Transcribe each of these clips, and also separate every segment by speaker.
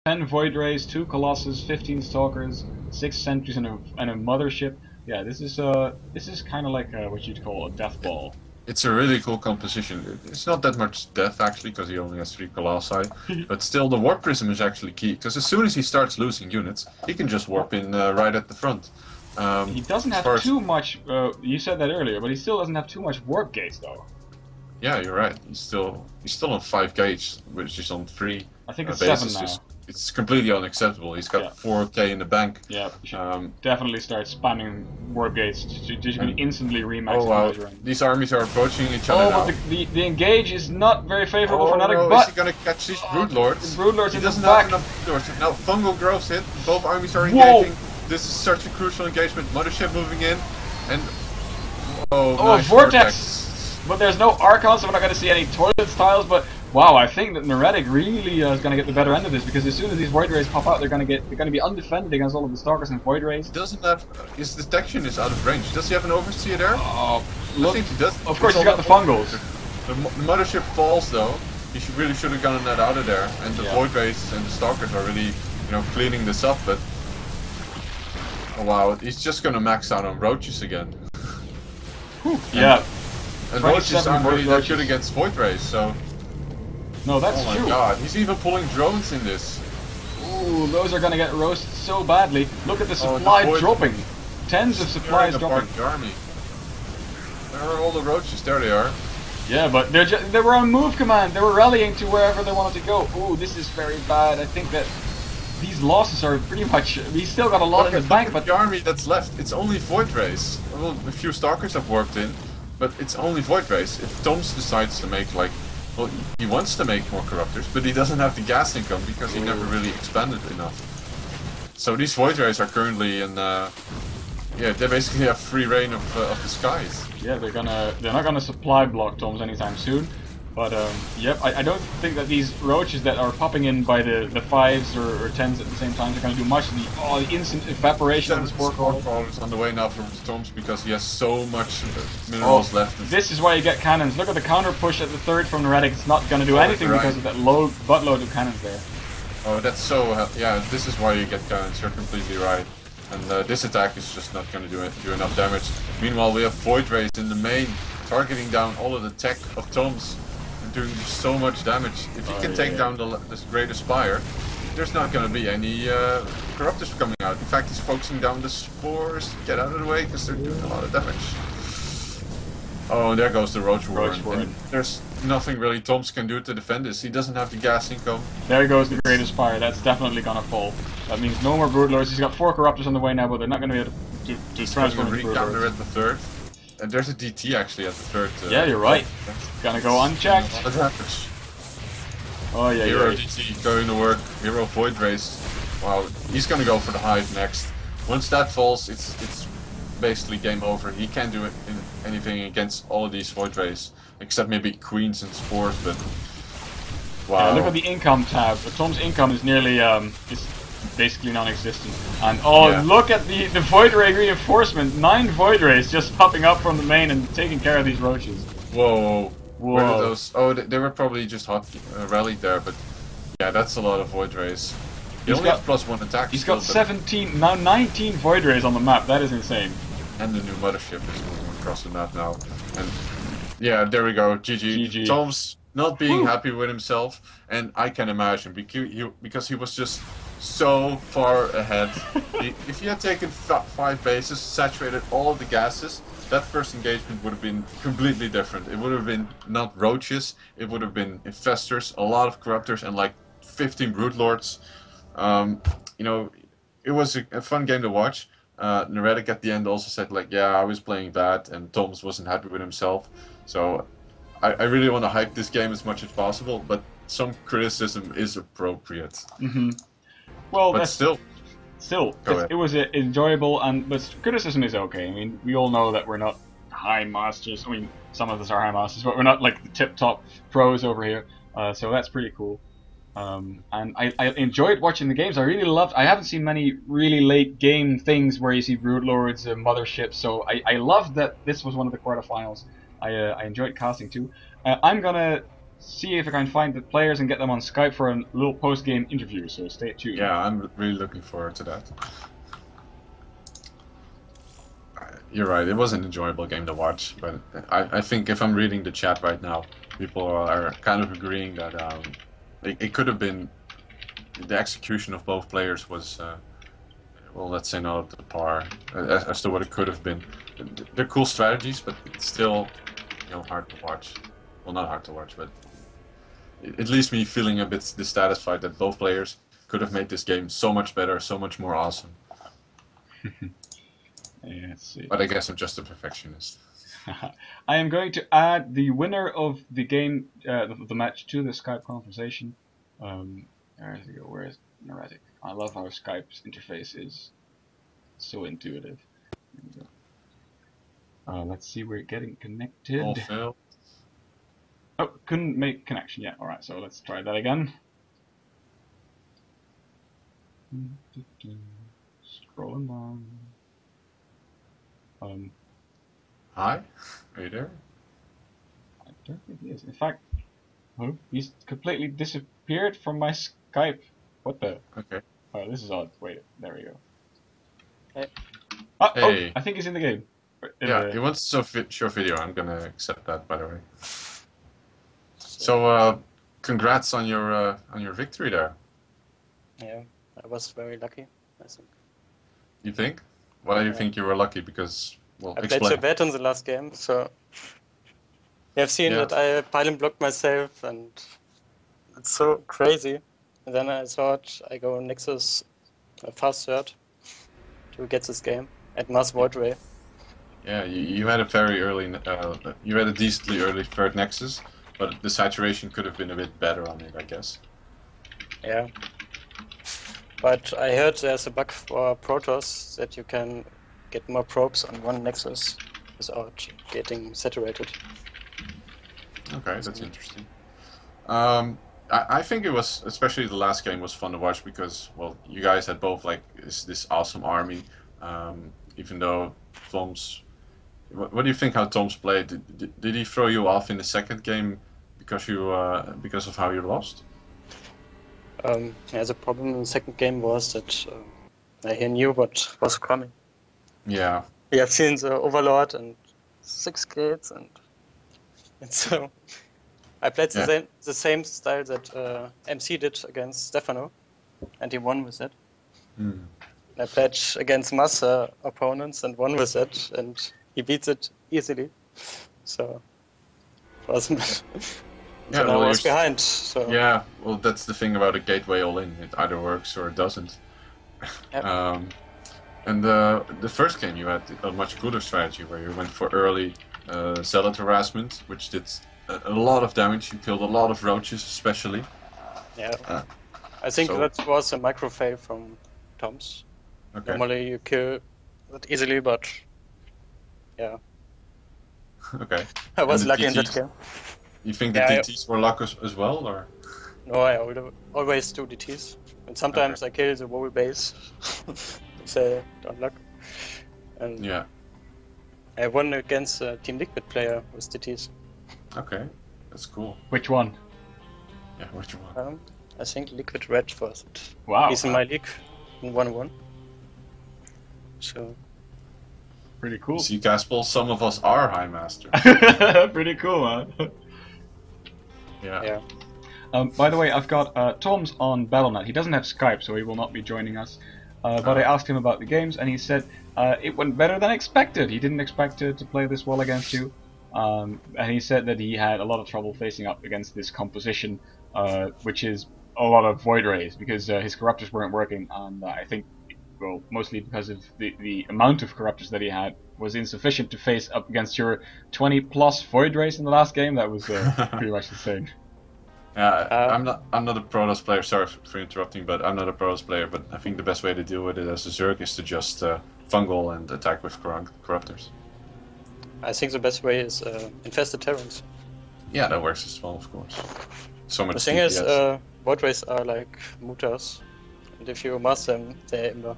Speaker 1: 10 Void Rays, 2 Colossus, 15 Stalkers, 6 Sentries, and a Mothership. Yeah, this is kind of like what you'd call a death ball.
Speaker 2: It's a really cool composition. It's not that much death actually, because he only has 3 colossi, but still the warp prism is actually key. Because as soon as he starts losing units, he can just warp in right at the front.
Speaker 1: He doesn't
Speaker 2: As
Speaker 1: have
Speaker 2: far as
Speaker 1: too much. You said that earlier, but he still doesn't have too much warp gates, though.
Speaker 2: yeah, you're right. He's still on 5 gauge, which is on 3
Speaker 1: I think it's 7
Speaker 2: bases.
Speaker 1: now.
Speaker 2: It's completely unacceptable. He's got
Speaker 1: Yeah.
Speaker 2: 4K in the bank.
Speaker 1: Yeah, you should
Speaker 2: Um,
Speaker 1: definitely start spamming warp gates. You can
Speaker 2: and
Speaker 1: instantly remax
Speaker 2: oh wow,
Speaker 1: the run.
Speaker 2: these armies are approaching each other
Speaker 1: Oh,
Speaker 2: now.
Speaker 1: but the engage is not very favorable for
Speaker 2: Oh
Speaker 1: Neretic,
Speaker 2: no, is he
Speaker 1: but
Speaker 2: gonna catch these broodlords?
Speaker 1: the Broodlords
Speaker 2: He
Speaker 1: in the
Speaker 2: doesn't
Speaker 1: back.
Speaker 2: have enough broodlords. Now fungal growth hit. Both armies are
Speaker 1: Whoa.
Speaker 2: engaging. This is such a crucial engagement. Mothership moving in, and
Speaker 1: Oh,
Speaker 2: nice
Speaker 1: vortex! But there's no Archon, so we're not going to see any toilet styles. But wow, I think that Neretic really is going to get the better end of this, because as soon as these Void Rays pop out, they're going to be undefended against all of the Stalkers and Void Rays.
Speaker 2: He doesn't have. His detection is out of range. Does he have an overseer there?
Speaker 1: Oh,
Speaker 2: I
Speaker 1: look!
Speaker 2: think he does.
Speaker 1: Of course, he's got the fungals.
Speaker 2: The mothership falls though. He really should have gotten that out of there. And the
Speaker 1: Yeah.
Speaker 2: Void Rays and the Stalkers are really, cleaning this up. But oh wow, he's just gonna max out on roaches again.
Speaker 1: Yeah.
Speaker 2: And roaches
Speaker 1: 27
Speaker 2: aren't really that
Speaker 1: roaches.
Speaker 2: good against Void Rays, so.
Speaker 1: No, that's
Speaker 2: Oh my
Speaker 1: true.
Speaker 2: god, he's even pulling drones in this.
Speaker 1: Ooh, those are going to get roasted so badly. Look at the
Speaker 2: Oh, the
Speaker 1: supply
Speaker 2: Void-
Speaker 1: dropping. Tens of supplies
Speaker 2: Tearing apart
Speaker 1: dropping.
Speaker 2: the army. Where are all the roaches? There they are.
Speaker 1: Yeah, but they were on move command. They were rallying to wherever they wanted to go. Ooh, this is very bad. I think that these losses are pretty much. We still got a lot in the bank, but
Speaker 2: the army that's left, it's only Void Rays. Well, a few Stalkers have warped in, but it's only Void Rays. If Thoms decides to make well, he wants to make more Corruptors, but he doesn't have the gas income because he never really expanded enough. So these Void Rays are currently in, yeah, they basically have free reign of the skies.
Speaker 1: yeah, they're not gonna supply block Thoms anytime soon. But yep, I don't think that these roaches that are popping in by the 5s or 10s at the same time are going to do much. The instant evaporation of the Spore Crawler
Speaker 2: is on the way now from Thoms because he has so much minerals left.
Speaker 1: This is why you get cannons. Look at the counter push at the 3rd from Neretic. It's not going to do anything because of that buttload of cannons there.
Speaker 2: Oh, that's so. Yeah, this is why you get cannons. You're completely right. And this attack is just not going to do enough damage. Meanwhile, we have Void Rays in the main, targeting down all of the tech of Thoms, and doing just so much damage. If he can take down this Greater Spire, there's not going to be any Corruptors coming out. In fact, he's focusing down the Spores. Get out of the way, because they're doing a lot of damage. Oh, and there goes the Roach Warren. And there's nothing really Thoms can do to defend this. He doesn't have the gas income.
Speaker 1: There goes the Greater Spire. That's definitely gonna fall. That means no more Broodlords. He's got 4 Corruptors on the way now, but they're not gonna be able to transform into
Speaker 2: Re-counter
Speaker 1: Broodlords.
Speaker 2: at the 3rd. And there's a DT actually at the 3rd.
Speaker 1: Yeah, you're right. Gonna go unchecked.
Speaker 2: A lot of damage.
Speaker 1: Oh yeah,
Speaker 2: Hero
Speaker 1: yeah.
Speaker 2: DT going to work. Hero Void Race. Wow, he's gonna go for the Hive next. Once that falls, it's basically game over. He can't do anything against all of these Void Rays, except maybe Queens and Spores, but wow.
Speaker 1: Yeah, look at the income tab. Tom's income is nearly is basically non-existent. And look at the Void Ray reinforcement. 9 Void Rays just popping up from the main and taking care of these roaches.
Speaker 2: Whoa.
Speaker 1: Whoa.
Speaker 2: Where did those? Oh, they were probably just rallied there, but yeah, that's a lot of Void Rays. He only has +1 attack.
Speaker 1: He's got 17, now 19 Void Rays on the map. That is insane.
Speaker 2: And the new Mothership is moving across the map now. And yeah, there we go. GG. Thoms not being happy with himself, and I can imagine because he was just so far ahead. If he had taken 5 bases, saturated all of the gases, that first engagement would have been completely different. It would have been not roaches, it would have been infestors, a lot of corruptors, and like 15 broodlords. You know, it was a fun game to watch. Neretic at the end also said like, yeah, I was playing bad, and Thoms wasn't happy with himself. So I really want to hype this game as much as possible, but some criticism is appropriate.
Speaker 1: Mm-hmm. Well,
Speaker 2: but still,
Speaker 1: it was enjoyable, but criticism is okay. I mean, we all know that we're not high masters. I mean, some of us are high masters, but we're not like the tip-top pros over here. So that's pretty cool. And I enjoyed watching the games. I really loved. I haven't seen many really late game things where you see broodlords, motherships. So I loved that this was one of the quarterfinals. I enjoyed casting too. I'm gonna see if I can find the players and get them on Skype for a little post-game interview. So stay tuned.
Speaker 2: Yeah, I'm really looking forward to that. You're right. It was an enjoyable game to watch, but I think if I'm reading the chat right now, people are kind of agreeing that it could have been the execution of both players was well, let's say not up to par as to what it could have been. They're cool strategies, but it's still hard to watch. Well, not hard to watch, but it leaves me feeling a bit dissatisfied that both players could have made this game so much better, so much more awesome.
Speaker 1: Yeah, let's see.
Speaker 2: But I guess I'm just a perfectionist.
Speaker 1: I am going to add the winner of the game, the match, to the Skype conversation. There we go. Where is Neretic? I love how Skype's interface is so intuitive. There we go. Let's see, we're getting connected.
Speaker 2: All failed.
Speaker 1: Oh, couldn't make connection yet. Alright, so let's try that again. Scrolling down.
Speaker 2: Hi? Are you there?
Speaker 1: I don't think he is. In fact, he's completely disappeared from my Skype. What the?
Speaker 2: Okay.
Speaker 1: Oh, this is odd. Wait, there we go.
Speaker 3: Hey.
Speaker 2: Hey.
Speaker 1: Oh, I think he's in the game.
Speaker 2: Yeah, he wants to show video. I'm gonna accept that, by the way. So, congrats on your victory there.
Speaker 3: Yeah, I was very lucky, I think.
Speaker 2: You think? Why do you think you were lucky? Because, well,
Speaker 3: I
Speaker 2: explain.
Speaker 3: played so bad in the last game, so you have seen that I pylon blocked myself, and it's so crazy. And then I thought I go Nexus fast third to get this game at Mass Void Ray.
Speaker 2: Yeah, you had a very early, you had a decently early third Nexus, but the saturation could have been a bit better on it, I guess.
Speaker 3: Yeah. But I heard there's a bug for Protoss that you can get more probes on one Nexus without getting saturated.
Speaker 2: Okay, that's interesting. I think it was, especially the last game, was fun to watch because, well, you guys had both like this awesome army. Even though Thoms, what do you think how Thoms played? Did he throw you off in the second game because because of how you lost?
Speaker 3: Yeah, the problem in the second game was that he knew what was coming.
Speaker 2: Yeah.
Speaker 3: We have seen the Overlord and 6 gates, and so I played the same style that MC did against Stefano, and he won with that.
Speaker 2: Mm.
Speaker 3: I played against Master opponents and won with it, and he beats it easily. So it wasn't.
Speaker 2: Yeah,
Speaker 3: I was behind. So.
Speaker 2: Yeah, well, that's the thing about a gateway all-in. It either works or it doesn't.
Speaker 3: Yep.
Speaker 2: And the first game you had a much cooler strategy where you went for early zealot harassment, which did a lot of damage. You killed a lot of roaches, especially.
Speaker 3: Yeah. I think that was a micro fail from Thoms.
Speaker 2: Okay.
Speaker 3: Normally you kill that easily, but yeah.
Speaker 2: Okay.
Speaker 3: I was lucky in that game.
Speaker 2: You think the DTs were luck as well, or?
Speaker 3: No, I always do DTs. And sometimes I kill the wall base if they don't luck. And
Speaker 2: yeah.
Speaker 3: I won against a Team Liquid player with DTs.
Speaker 2: Okay, that's cool.
Speaker 1: Which one?
Speaker 2: Yeah, which one?
Speaker 3: I think Liquid Red was it.
Speaker 1: Wow.
Speaker 3: He's in my league in 1-1. So.
Speaker 1: Pretty cool.
Speaker 2: See, Gaspel, some of us are High Master.
Speaker 1: Pretty cool, man.
Speaker 2: Yeah.
Speaker 1: By the way, I've got Thoms on Battle.net. He doesn't have Skype, so he will not be joining us. But I asked him about the games, and he said it went better than expected. He didn't expect to play this well against you. And he said that he had a lot of trouble facing up against this composition, which is a lot of Void Rays, because his Corruptors weren't working, and I think, well, mostly because of the amount of Corruptors that he had was insufficient to face up against your 20+ Void Rays in the last game. That was pretty much the same.
Speaker 2: I'm not a Protoss player. Sorry for interrupting, but I'm not a Protoss player. But I think the best way to deal with it as a Zerg is to just fungal and attack with Corruptors.
Speaker 3: I think the best way is infested terrans.
Speaker 2: Yeah, that works as well, of course. So much.
Speaker 3: The thing is, Void Rays are like mutas, and if you master them, they're imber.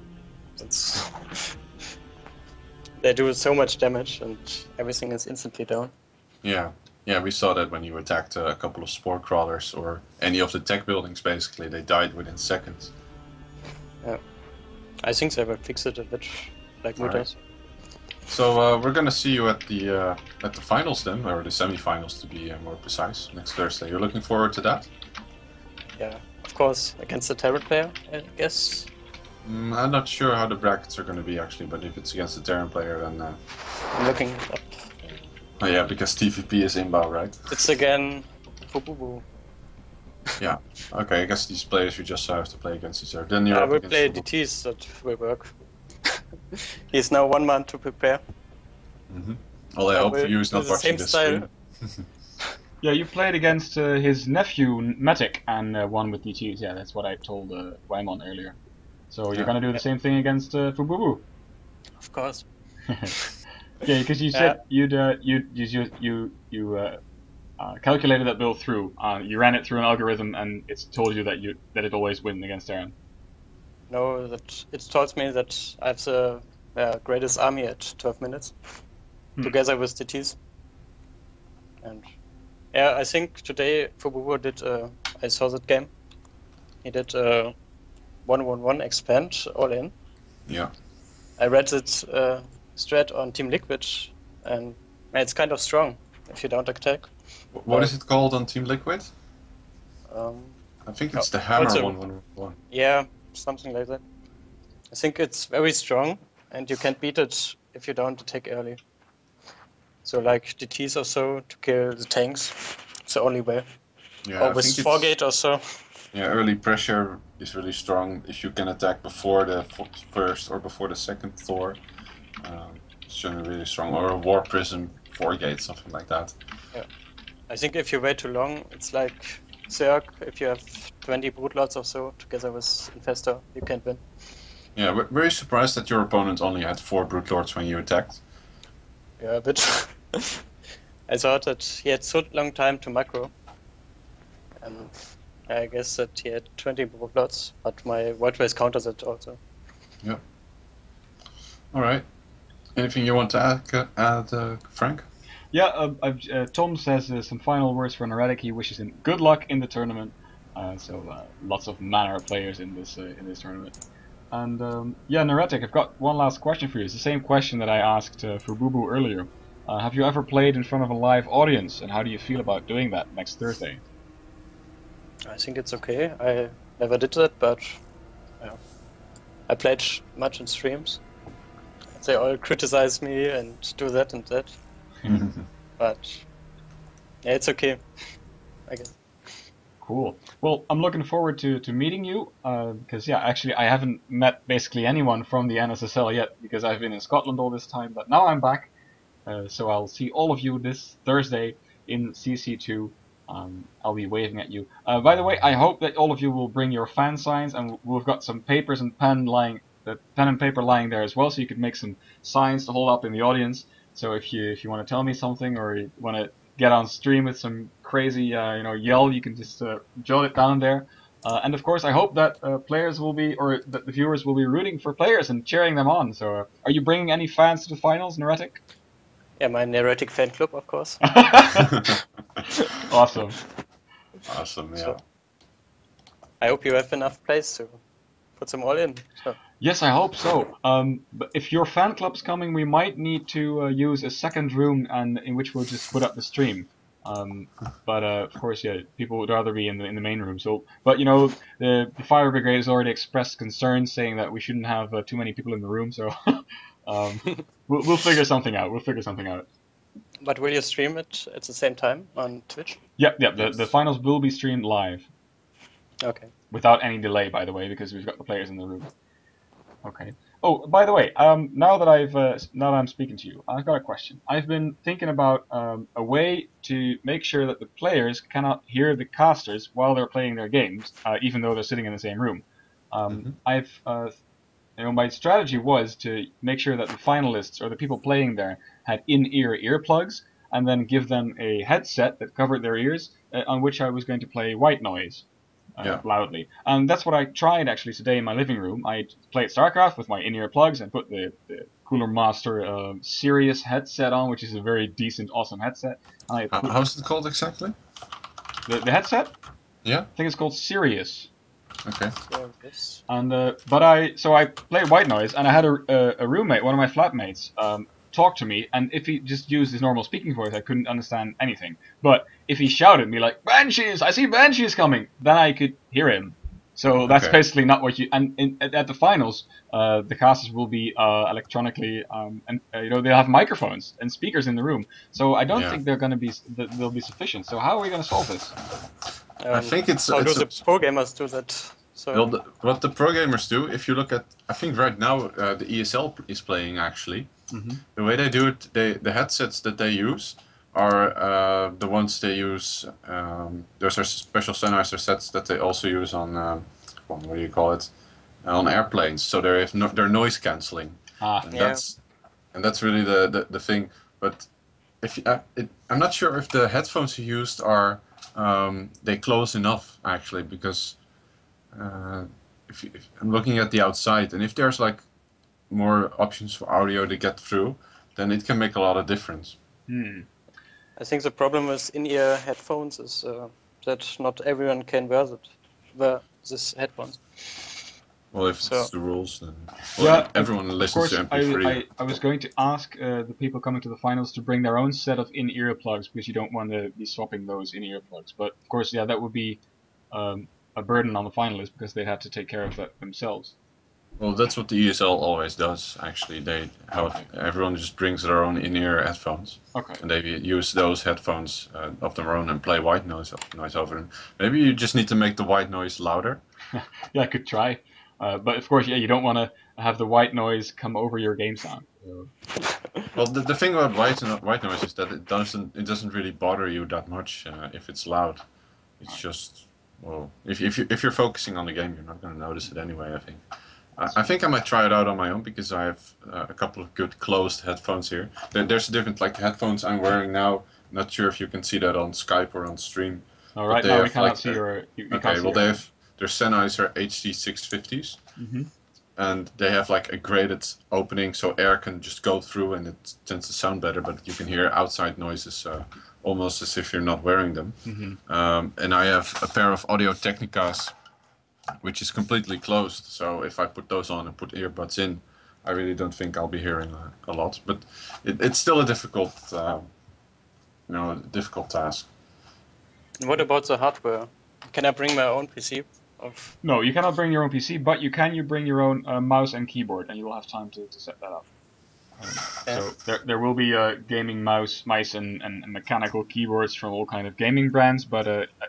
Speaker 3: They do so much damage, and everything is instantly down.
Speaker 2: Yeah. Yeah, we saw that when you attacked a couple of spore crawlers or any of the tech buildings. Basically, they died within seconds.
Speaker 3: Yeah, I think they will fix it a bit, like Mutas.
Speaker 2: So we're gonna see you at the finals then, or the semi-finals to be more precise, next Thursday. You're looking forward to that?
Speaker 3: Yeah, of course, against the Terran player, I guess.
Speaker 2: I'm not sure how the brackets are gonna be actually, but if it's against the Terran player, then.
Speaker 3: I'm looking it up.
Speaker 2: Oh yeah, because TVP is inbound, right?
Speaker 3: It's again Fububu.
Speaker 2: Yeah. Okay, I guess these players you just have to play against each other. Then you're
Speaker 3: I
Speaker 2: up
Speaker 3: will
Speaker 2: against
Speaker 3: play
Speaker 2: Fububu.
Speaker 3: DTs, that will work. He's now 1 month to prepare.
Speaker 2: Well, I hope you is not watching this stream.
Speaker 1: Yeah, you played against his nephew Neretic and won with DTs. Yeah, that's what I told Waimon earlier. So you're gonna do the same thing against Fububu?
Speaker 3: Of course.
Speaker 1: Yeah, because you said you calculated that build through. You ran it through an algorithm, and it's told you that it always wins against Terran.
Speaker 3: No, that it told me that I have the greatest army at 12 minutes, together with DTs. And yeah, I think today Fububu did. I saw that game. He did 1-1-1 expand all in.
Speaker 2: Yeah.
Speaker 3: I read it strat on Team Liquid, and it's kind of strong if you don't attack.
Speaker 2: What is it called on Team Liquid? I think it's the Hammer 1-1-1.
Speaker 3: Yeah, something like that. I think it's very strong, and you can't beat it if you don't attack early. So like DTs or so to kill the tanks, it's the only way.
Speaker 2: Yeah,
Speaker 3: or with 4-gate or so.
Speaker 2: Yeah, early pressure is really strong if you can attack before the first or before the second Thor. It's generally really strong. Or a War Prism 4-gate, something like that.
Speaker 3: Yeah. I think if you wait too long, it's like Zerg. If you have 20 Brootlords or so together with Infestor, you can't win.
Speaker 2: Yeah, were you surprised that your opponent only had 4 Brootlords when you attacked?
Speaker 3: Yeah, a bit. I thought that he had so long time to macro. And I guess that he had 20 Brootlords, but my World Race counters it also.
Speaker 2: Yeah. Alright. Anything you want to add Frank?
Speaker 1: Yeah, Tom says some final words for Neretic. He wishes him good luck in the tournament. So lots of Manor players in this tournament. And yeah, Neretic, I've got one last question for you. It's the same question that I asked for Bubu earlier. Have you ever played in front of a live audience, and how do you feel about doing that next Thursday?
Speaker 3: I think it's okay. I never did that, but yeah. I played much in streams. They all criticize me and do that and that. But yeah, it's okay, I guess.
Speaker 1: Cool. Well, I'm looking forward to meeting you, because yeah, actually I haven't met basically anyone from the NSSL yet, because I've been in Scotland all this time, but now I'm back, so I'll see all of you this Thursday in CC2. I'll be waving at you. By the way, I hope that all of you will bring your fan signs, and we've got some papers and pen and paper lying there as well, so you could make some signs to hold up in the audience. So if you want to tell me something, or you want to get on stream with some crazy yell, you can just jot it down there. And of course, I hope that players will be, or that the viewers will be rooting for players and cheering them on. So are you bringing any fans to the finals, Neretic?
Speaker 3: Yeah, my Neretic fan club, of course.
Speaker 1: Awesome.
Speaker 2: Awesome, yeah.
Speaker 3: So, I hope you have enough place to put them all in. So.
Speaker 1: Yes, I hope so. But if your fan club's coming, we might need to use a second room, and in which we'll just put up the stream. But of course, yeah, people would rather be in the main room. So, but you know, the fire brigade has already expressed concerns, saying that we shouldn't have too many people in the room. So, we'll figure something out. We'll figure something out.
Speaker 3: But will you stream it at the same time on Twitch?
Speaker 1: Yep. The finals will be streamed live.
Speaker 3: Okay.
Speaker 1: Without any delay, by the way, because we've got the players in the room. Okay. Oh, by the way, now that I'm speaking to you, I've got a question. I've been thinking about a way to make sure that the players cannot hear the casters while they're playing their games, even though they're sitting in the same room. My strategy was to make sure that the finalists or the people playing there had in-ear earplugs, and then give them a headset that covered their ears, on which I was going to play white noise. loudly. And that's what I tried actually today in my living room. I played StarCraft with my in-ear plugs and put the Cooler Master Sirius headset on, which is a very decent, awesome headset. And
Speaker 2: how's it called exactly?
Speaker 1: The headset?
Speaker 2: Yeah.
Speaker 1: I think it's called Sirius.
Speaker 2: Okay.
Speaker 1: And but I played white noise, and I had a roommate, one of my flatmates, talk to me, and if he just used his normal speaking voice, I couldn't understand anything. But if he shouted at me like "Banshees, I see Banshees coming," then I could hear him. So that's basically not what you. And at the finals, the casters will be electronically, and they'll have microphones and speakers in the room. So I don't think they'll be sufficient. So how are we going to solve this?
Speaker 2: I think it's.
Speaker 3: How do the pro gamers do that? So
Speaker 2: well, what the pro gamers do, if you look at, I think right now the ESL is playing actually. The way they do it, the headsets that they use are the ones they use. Those are special Sennheiser sets that they also use on what do you call it, on airplanes. So they're noise cancelling. That's really the thing. But if I'm not sure if the headphones you used are they close enough actually, because if I'm looking at the outside, and if there's like more options for audio to get through, then it can make a lot of difference.
Speaker 3: I think the problem with in-ear headphones is that not everyone can wear these headphones.
Speaker 2: Well, if it's the rules, then everyone listens to MP3.
Speaker 1: I was going to ask the people coming to the finals to bring their own set of in-ear plugs, because you don't want to be swapping those in-ear plugs. But of course, that would be a burden on the finalists, because they'd have to take care of that themselves.
Speaker 2: Well, that's what the ESL always does. Actually, everyone just brings their own in-ear headphones, and they use those headphones of their own and play white noise over them. Maybe you just need to make the white noise louder.
Speaker 1: Yeah, I could try, but of course, you don't want to have the white noise come over your game sound. So.
Speaker 2: Well, the thing about white noise is that it doesn't really bother you that much if it's loud. It's just, well, if you're focusing on the game, you're not going to notice it anyway, I think. I think I might try it out on my own, because I have a couple of good closed headphones here. There's different, like, headphones I'm wearing now. Not sure if you can see that on Skype or on stream.
Speaker 1: All right, now we cannot see your.
Speaker 2: They're Sennheiser HD650s, and they have like a graded opening, so air can just go through, and it tends to sound better. But you can hear outside noises almost as if you're not wearing them. And I have a pair of Audio Technicas, which is completely closed. So if I put those on and put earbuds in, I really don't think I'll be hearing a lot. But it's still a difficult, difficult task.
Speaker 3: And what about the hardware? Can I bring my own PC?
Speaker 1: No, you cannot bring your own PC, but you bring your own mouse and keyboard, and you will have time to set that up. So there will be gaming mice and mechanical keyboards from all kind of gaming brands, but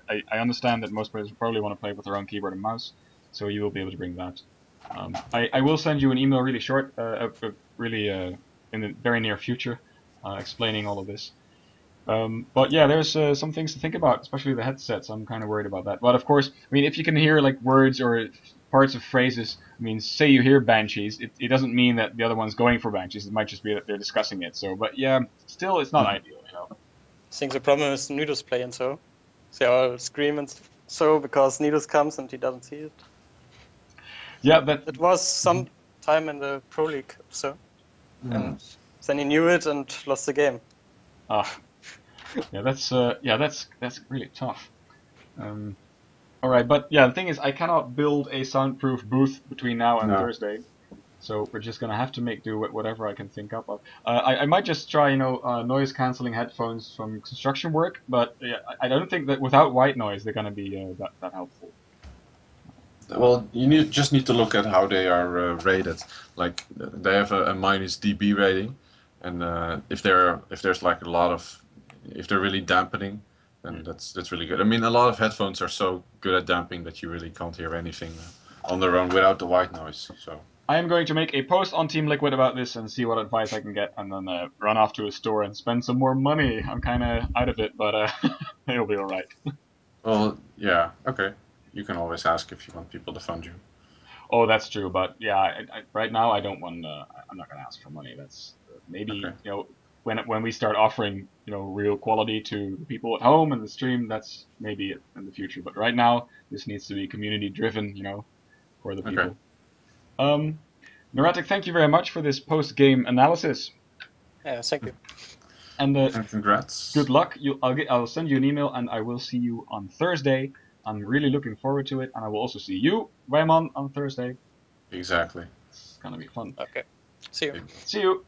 Speaker 1: I understand that most players probably want to play with their own keyboard and mouse, so you will be able to bring that. I will send you an email really short, really in the very near future, explaining all of this. But yeah, there's some things to think about, especially the headsets. I'm kind of worried about that. But of course, I mean, if you can hear like words or parts of phrases, I mean, say you hear Banshees, it doesn't mean that the other one's going for Banshees. It might just be that they're discussing it. So, but yeah, still, it's not ideal,
Speaker 3: I think the problem is Nidus play, and so they all scream and so because Nidus comes and he doesn't see it.
Speaker 1: Yeah,
Speaker 3: it was some time in the Pro League, so and then he knew it and lost the game.
Speaker 1: Yeah, that's really tough. All right, but yeah, the thing is, I cannot build a soundproof booth between now and Thursday, so we're just gonna have to make do with whatever I can think up of. I might just try, noise canceling headphones from construction work, but I don't think that without white noise they're gonna be that helpful.
Speaker 2: Well, just need to look at how they are rated. Like they have a minus dB rating, and if there's like a lot of, if they're really dampening, then that's really good. I mean, a lot of headphones are so good at damping that you really can't hear anything on their own without the white noise. So
Speaker 1: I am going to make a post on Team Liquid about this and see what advice I can get, and then run off to a store and spend some more money. I'm kind of out of it, but it'll be all right.
Speaker 2: Well, yeah, okay. You can always ask if you want people to fund you.
Speaker 1: Oh, that's true, but yeah, right now I don't want. I'm not going to ask for money. That's maybe when we start offering, you know, real quality to the people at home and the stream, that's maybe it in the future. But right now, this needs to be community driven, you know, for the people. Neretic, thank you very much for this post game analysis.
Speaker 3: Yeah, thank you.
Speaker 1: And
Speaker 2: congrats.
Speaker 1: Good luck. I'll send you an email, and I will see you on Thursday. I'm really looking forward to it, and I will also see you, Raymond, on Thursday.
Speaker 2: Exactly.
Speaker 1: It's gonna be fun.
Speaker 3: Okay. See you.
Speaker 1: See you.